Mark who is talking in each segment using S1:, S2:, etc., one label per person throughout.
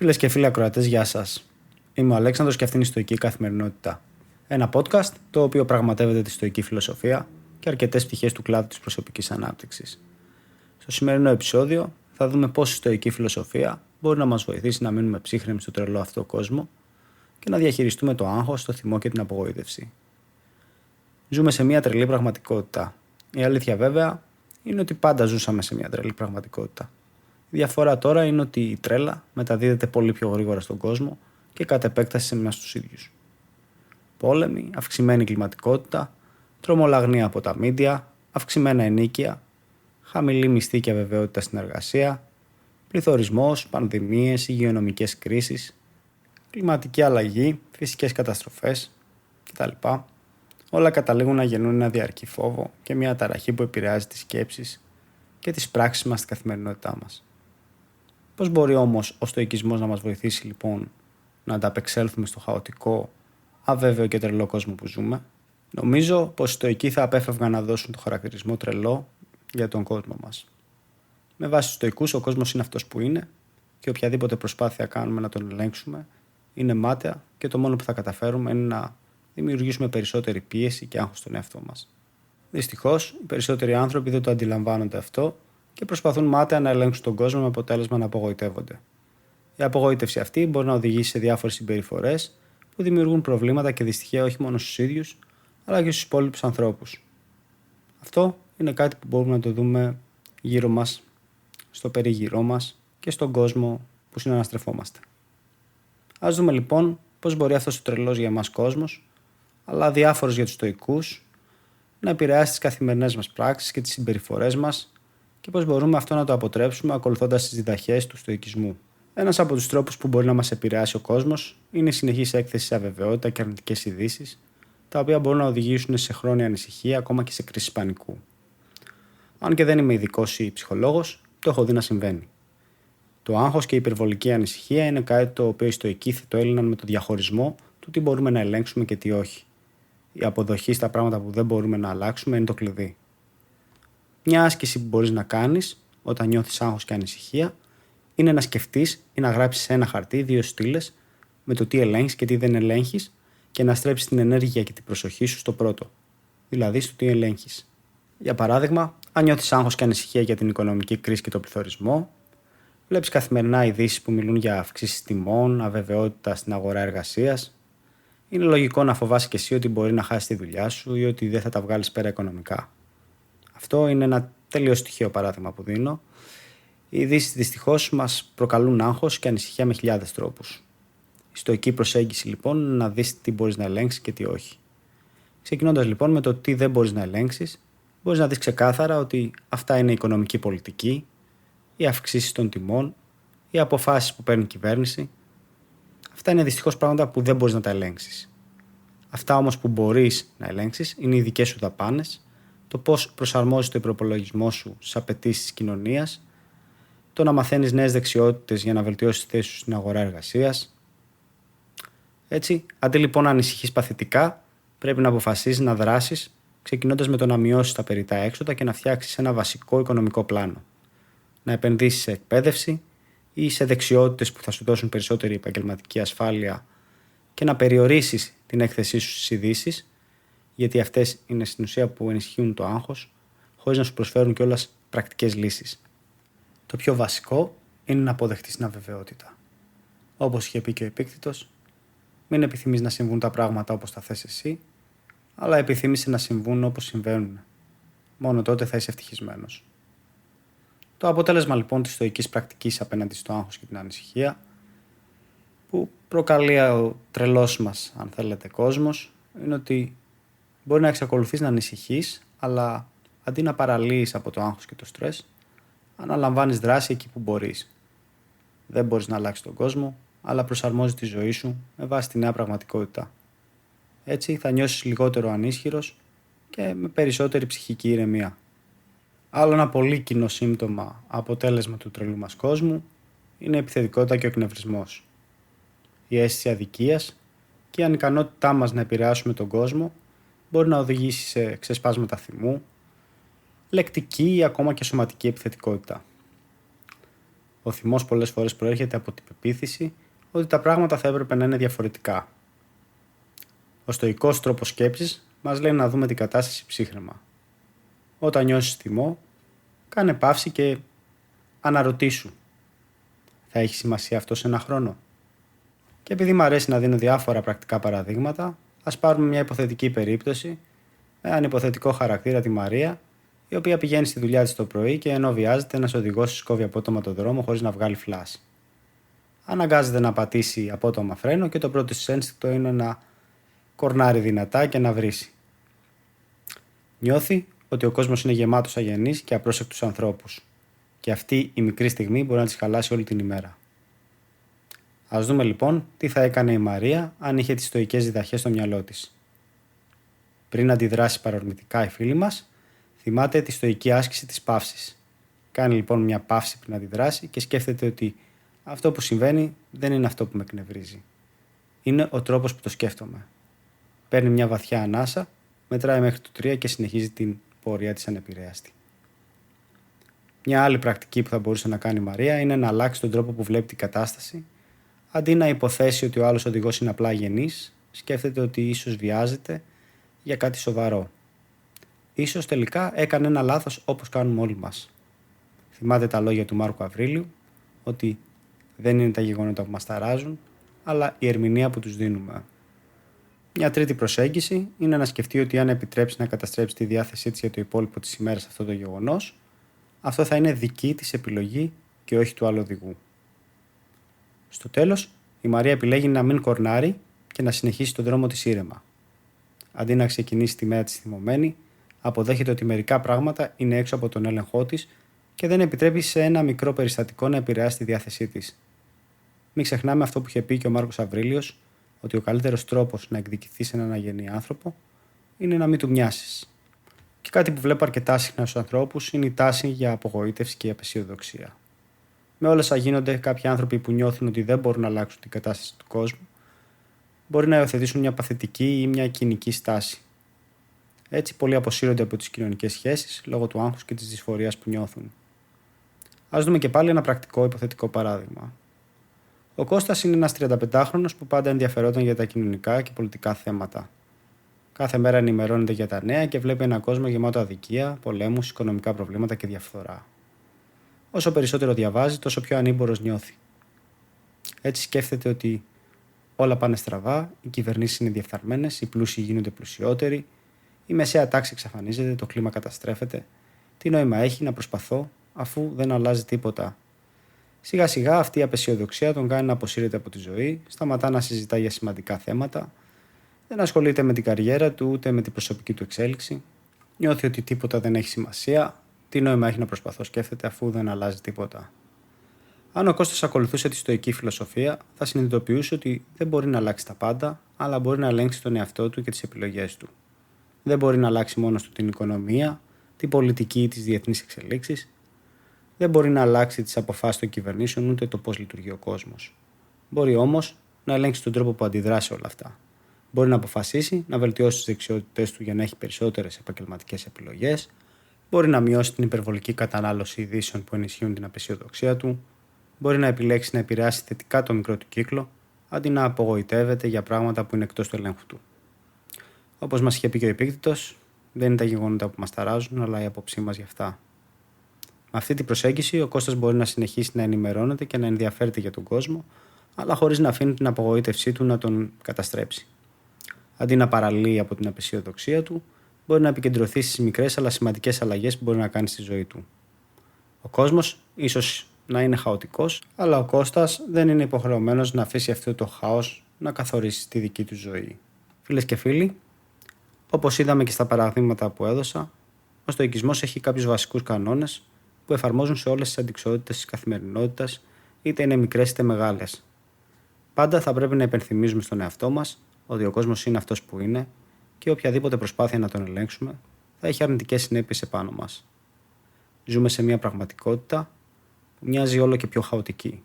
S1: Φίλες και φίλοι ακροατές, γεια σας. Είμαι ο Αλέξανδρος και αυτή είναι η Στοική Καθημερινότητα. Ένα podcast το οποίο πραγματεύεται τη στοική φιλοσοφία και αρκετές πτυχές του κλάδου της προσωπικής ανάπτυξης. Στο σημερινό επεισόδιο θα δούμε πώς η στοική φιλοσοφία μπορεί να μας βοηθήσει να μείνουμε ψύχρεμοι στο τρελό αυτό κόσμο και να διαχειριστούμε το άγχος, το θυμό και την απογοήτευση. Ζούμε σε μια τρελή πραγματικότητα. Η αλήθεια βέβαια είναι ότι πάντα ζούσαμε σε μια τρελή πραγματικότητα. Η διαφορά τώρα είναι ότι η τρέλα μεταδίδεται πολύ πιο γρήγορα στον κόσμο και κατ' επέκταση σε εμάς τους ίδιους. Πόλεμοι, αυξημένη κλιματικότητα, τρομολαγνία από τα μίντια, αυξημένα ενοίκια, χαμηλή μισθή και αβεβαιότητα στην εργασία, πληθωρισμός, πανδημίες, υγειονομικές κρίσεις, κλιματική αλλαγή, φυσικές καταστροφές κτλ. Όλα καταλήγουν να γεννούν ένα διαρκή φόβο και μια ταραχή που επηρεάζει τις σκέψεις και τις πράξεις μας στην καθημερινότητά μας. Πώς μπορεί όμως ο στοικισμός να μας βοηθήσει λοιπόν να ανταπεξέλθουμε στο χαοτικό, αβέβαιο και τρελό κόσμο που ζούμε? Νομίζω πως οι στοικοί θα απέφευγαν να δώσουν το χαρακτηρισμό τρελό για τον κόσμο μας. Με βάση τους στοικούς, ο κόσμος είναι αυτός που είναι και οποιαδήποτε προσπάθεια κάνουμε να τον ελέγξουμε είναι μάταια και το μόνο που θα καταφέρουμε είναι να δημιουργήσουμε περισσότερη πίεση και άγχος στον εαυτό μας. Δυστυχώς, οι περισσότεροι άνθρωποι δεν το αντιλαμβάνονται αυτό και προσπαθούν μάταια να ελέγξουν τον κόσμο με αποτέλεσμα να απογοητεύονται. Η απογοήτευση αυτή μπορεί να οδηγήσει σε διάφορες συμπεριφορές που δημιουργούν προβλήματα και δυστυχία όχι μόνο στους ίδιους, αλλά και στους υπόλοιπους ανθρώπους. Αυτό είναι κάτι που μπορούμε να το δούμε γύρω μας, στο περίγυρό μας και στον κόσμο που συναναστρεφόμαστε. Ας δούμε λοιπόν πώς μπορεί αυτός ο τρελός για εμάς κόσμος, αλλά αδιάφορος για τους στοικούς, να επηρεάσει τις καθημερινές μας πράξεις και τις συμπεριφορές μας και πώς μπορούμε αυτό να το αποτρέψουμε ακολουθώντας τις διδαχές του στοικισμού. Ένας από τους τρόπους που μπορεί να μας επηρεάσει ο κόσμος είναι η συνεχής έκθεση σε αβεβαιότητα και αρνητικές ειδήσεις, τα οποία μπορούν να οδηγήσουν σε χρόνια ανησυχία, ακόμα και σε κρίσεις πανικού. Αν και δεν είμαι ειδικός ή ψυχολόγος, το έχω δει να συμβαίνει. Το άγχος και η υπερβολική ανησυχία είναι κάτι το οποίο οι στοικοί θα το έλυναν με το διαχωρισμό του τι μπορούμε να ελέγξουμε και τι όχι. Η αποδοχή στα πράγματα που δεν μπορούμε να αλλάξουμε είναι το κλειδί. Μια άσκηση που μπορείς να κάνεις όταν νιώθεις άγχος και ανησυχία είναι να σκεφτείς ή να γράψεις σε ένα χαρτί 2 στήλες με το τι ελέγχεις και τι δεν ελέγχεις και να στρέψεις την ενέργεια και την προσοχή σου στο πρώτο, δηλαδή στο τι ελέγχεις. Για παράδειγμα, αν νιώθεις άγχος και ανησυχία για την οικονομική κρίση και τον πληθωρισμό, βλέπεις καθημερινά ειδήσεις που μιλούν για αυξήσεις τιμών, αβεβαιότητα στην αγορά εργασίας. Είναι λογικό να φοβάσαι και εσύ ότι μπορεί να χάσεις τη δουλειά σου ή ότι δεν θα τα βγάλεις πέρα οικονομικά. Αυτό είναι ένα τελείως τυχαίο παράδειγμα που δίνω. Οι ειδήσεις δυστυχώς μας προκαλούν άγχος και ανησυχία με χιλιάδες τρόπους. Η στοική προσέγγιση λοιπόν είναι να δεις τι μπορείς να ελέγξεις και τι όχι. Ξεκινώντας λοιπόν με το τι δεν μπορείς να ελέγξεις, μπορείς να δεις ξεκάθαρα ότι αυτά είναι η οικονομική πολιτική, οι αυξήσεις των τιμών, οι αποφάσεις που παίρνει η κυβέρνηση. Αυτά είναι δυστυχώς πράγματα που δεν μπορείς να τα ελέγξεις. Αυτά όμως που μπορείς να ελέγξεις είναι οι δικές σου δαπάνες, το πώς προσαρμόζεις το προπολογισμό σου στις απαιτήσεις της κοινωνίας, το να μαθαίνεις νέες δεξιότητες για να βελτιώσεις τη θέση σου στην αγορά εργασίας. Έτσι, αντί λοιπόν να ανησυχείς παθητικά, πρέπει να αποφασίσεις να δράσεις, ξεκινώντας με το να μειώσεις τα περιττά έξοδα και να φτιάξεις ένα βασικό οικονομικό πλάνο. Να επενδύσεις σε εκπαίδευση ή σε δεξιότητες που θα σου δώσουν περισσότερη επαγγελματική ασφάλεια και να περιορίσεις την έκθεσή σου στις ειδήσεις, γιατί αυτές είναι στην ουσία που ενισχύουν το άγχος, χωρίς να σου προσφέρουν κιόλας πρακτικές λύσεις. Το πιο βασικό είναι να αποδεχτείς την αβεβαιότητα. Όπως είχε πει και ο Επίκτητος, μην επιθυμείς να συμβούν τα πράγματα όπως τα θες εσύ, αλλά επιθύμησε να συμβούν όπως συμβαίνουν. Μόνο τότε θα είσαι ευτυχισμένος. Το αποτέλεσμα λοιπόν της στοικής πρακτικής απέναντι στο άγχος και την ανησυχία, που προκαλεί ο τρελός μας, αν θέλετε, κόσμος, είναι ότι μπορεί να εξακολουθείς να ανησυχείς, αλλά αντί να παραλύεις από το άγχος και το στρες, αναλαμβάνεις δράση εκεί που μπορείς. Δεν μπορείς να αλλάξεις τον κόσμο, αλλά προσαρμόζεις τη ζωή σου με βάση τη νέα πραγματικότητα. Έτσι θα νιώσεις λιγότερο ανίσχυρος και με περισσότερη ψυχική ηρεμία. Άλλο ένα πολύ κοινό σύμπτωμα αποτέλεσμα του τρελού μας κόσμου είναι η επιθετικότητα και ο εκνευρισμός. Η αίσθηση αδικίας και η ανικανότητά μας να επηρεάσουμε τον κόσμο μπορεί να οδηγήσει σε ξεσπάσματα θυμού, λεκτική ή ακόμα και σωματική επιθετικότητα. Ο θυμός πολλές φορές προέρχεται από την πεποίθηση ότι τα πράγματα θα έπρεπε να είναι διαφορετικά. Ο στοικός τρόπος σκέψης μας λέει να δούμε την κατάσταση ψύχραιμα. Όταν νιώσεις θυμό, κάνε παύση και αναρωτήσου. Θα έχει σημασία αυτό σε ένα χρόνο? Και επειδή μου αρέσει να δίνω διάφορα πρακτικά παραδείγματα, ας πάρουμε μια υποθετική περίπτωση με έναν υποθετικό χαρακτήρα, τη Μαρία, η οποία πηγαίνει στη δουλειά της το πρωί και ενώ βιάζεται, ένας οδηγός σκόβει απότομα το δρόμο χωρίς να βγάλει φλας. Αναγκάζεται να πατήσει απότομα φρένο και το πρώτο της ένστικτο είναι να κορνάρει δυνατά και να βρίσει. Νιώθει ότι ο κόσμος είναι γεμάτος αγενείς και απρόσεκτους ανθρώπους, και αυτή η μικρή στιγμή μπορεί να της χαλάσει όλη την ημέρα. Ας δούμε λοιπόν τι θα έκανε η Μαρία αν είχε τις στοικές διδαχές στο μυαλό της. Πριν αντιδράσει παρορμητικά η φίλη μας, θυμάται τη στοική άσκηση της παύσης. Κάνει λοιπόν μια παύση πριν αντιδράσει και σκέφτεται ότι αυτό που συμβαίνει δεν είναι αυτό που με εκνευρίζει. Είναι ο τρόπος που το σκέφτομαι. Παίρνει μια βαθιά ανάσα, μετράει μέχρι το 3 και συνεχίζει την πορεία της ανεπηρέαστη. Μια άλλη πρακτική που θα μπορούσε να κάνει η Μαρία είναι να αλλάξει τον τρόπο που βλέπει την κατάσταση. Αντί να υποθέσει ότι ο άλλος οδηγός είναι απλά αγενής, σκέφτεται ότι ίσως βιάζεται για κάτι σοβαρό. Ίσως τελικά έκανε ένα λάθος όπως κάνουμε όλοι μας. Θυμάται τα λόγια του Μάρκου Αβρίλιου ότι δεν είναι τα γεγονότα που μας ταράζουν, αλλά η ερμηνεία που τους δίνουμε. Μια τρίτη προσέγγιση είναι να σκεφτεί ότι αν επιτρέψει να καταστρέψει τη διάθεσή της για το υπόλοιπο της ημέρας αυτό το γεγονός, αυτό θα είναι δική της επιλογή και όχι του άλλου οδηγού. Στο τέλος, η Μαρία επιλέγει να μην κορνάρει και να συνεχίσει τον δρόμο της ήρεμα. Αντί να ξεκινήσει τη μέρα της θυμωμένη, αποδέχεται ότι μερικά πράγματα είναι έξω από τον έλεγχό της και δεν επιτρέπει σε ένα μικρό περιστατικό να επηρεάσει τη διάθεσή της. Μην ξεχνάμε αυτό που είχε πει και ο Μάρκος Αβρίλιος, ότι ο καλύτερος τρόπος να εκδικηθείς έναν αγενή άνθρωπο είναι να μην του μοιάσεις. Και κάτι που βλέπω αρκετά συχνά στους ανθρώπους είναι η τάση για απογοήτευση και η απεσιοδοξία. Με όλα όσα γίνονται, κάποιοι άνθρωποι που νιώθουν ότι δεν μπορούν να αλλάξουν την κατάσταση του κόσμου, μπορεί να υιοθετήσουν μια παθητική ή μια κοινική στάση. Έτσι, πολλοί αποσύρονται από τις κοινωνικές σχέσεις λόγω του άγχους και της δυσφορίας που νιώθουν. Ας δούμε και πάλι ένα πρακτικό υποθετικό παράδειγμα. Ο Κώστας είναι ένας 35χρονος που πάντα ενδιαφερόταν για τα κοινωνικά και πολιτικά θέματα. Κάθε μέρα ενημερώνεται για τα νέα και βλέπει έναν κόσμο γεμάτο αδικία, πολέμους, οικονομικά προβλήματα και διαφθορά. Όσο περισσότερο διαβάζει, τόσο πιο ανήμπορος νιώθει. Έτσι σκέφτεται ότι όλα πάνε στραβά, οι κυβερνήσεις είναι διεφθαρμένες, οι πλούσιοι γίνονται πλουσιότεροι, η μεσαία τάξη εξαφανίζεται, το κλίμα καταστρέφεται. Τι νόημα έχει να προσπαθώ αφού δεν αλλάζει τίποτα? Σιγά σιγά αυτή η απεσιοδοξία τον κάνει να αποσύρεται από τη ζωή, σταματά να συζητά για σημαντικά θέματα, δεν ασχολείται με την καριέρα του ούτε με την προσωπική του εξέλιξη, νιώθει ότι τίποτα δεν έχει σημασία, τι νόημα έχει να προσπαθώ, σκέφτεται, αφού δεν αλλάζει τίποτα. Αν ο Κώστας ακολουθούσε τη στοική φιλοσοφία, θα συνειδητοποιούσε ότι δεν μπορεί να αλλάξει τα πάντα, αλλά μπορεί να ελέγξει τον εαυτό του και τις επιλογές του. Δεν μπορεί να αλλάξει μόνος του την οικονομία, την πολιτική ή τις διεθνείς εξελίξεις. Δεν μπορεί να αλλάξει τις αποφάσεις των κυβερνήσεων ούτε το πώς λειτουργεί ο κόσμος. Μπορεί όμως να ελέγξει τον τρόπο που αντιδρά σε όλα αυτά. Μπορεί να αποφασίσει να βελτιώσει τις δεξιότητές του για να έχει περισσότερες επαγγελματικές επιλογές. Μπορεί να μειώσει την υπερβολική κατανάλωση ειδήσεων που ενισχύουν την απεσιοδοξία του. Μπορεί να επιλέξει να επηρεάσει θετικά το μικρό του κύκλο, αντί να απογοητεύεται για πράγματα που είναι εκτός του ελέγχου του. Όπως μας είχε πει και ο Επίκτητος, δεν είναι τα γεγονότα που μας ταράζουν, αλλά η άποψή μας γι' αυτά. Με αυτή την προσέγγιση, ο Κώστας μπορεί να συνεχίσει να ενημερώνεται και να ενδιαφέρεται για τον κόσμο, αλλά χωρίς να αφήνει την απογοήτευσή του να τον καταστρέψει. Αντί να παραλύει από την απεσιοδοξία του, μπορεί να επικεντρωθεί στις μικρές αλλά σημαντικές αλλαγές που μπορεί να κάνει στη ζωή του. Ο κόσμος ίσως να είναι χαοτικός, αλλά ο Κώστας δεν είναι υποχρεωμένος να αφήσει αυτό το χάος να καθορίσει τη δική του ζωή. Φίλες και φίλοι, όπως είδαμε και στα παραδείγματα που έδωσα, ο στοικισμός έχει κάποιους βασικούς κανόνες που εφαρμόζουν σε όλες τις αντικσότητες της καθημερινότητας, είτε είναι μικρές είτε μεγάλες. Πάντα θα πρέπει να υπενθυμίζουμε στον εαυτό μας ότι ο κόσμος είναι αυτός που είναι και οποιαδήποτε προσπάθεια να τον ελέγξουμε θα έχει αρνητικές συνέπειες επάνω μας. Ζούμε σε μια πραγματικότητα που μοιάζει όλο και πιο χαοτική.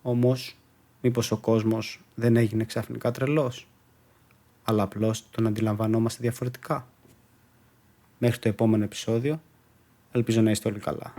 S1: Όμως, μήπως ο κόσμος δεν έγινε ξαφνικά τρελός, αλλά απλώς τον αντιλαμβανόμαστε διαφορετικά? Μέχρι το επόμενο επεισόδιο, ελπίζω να είστε όλοι καλά.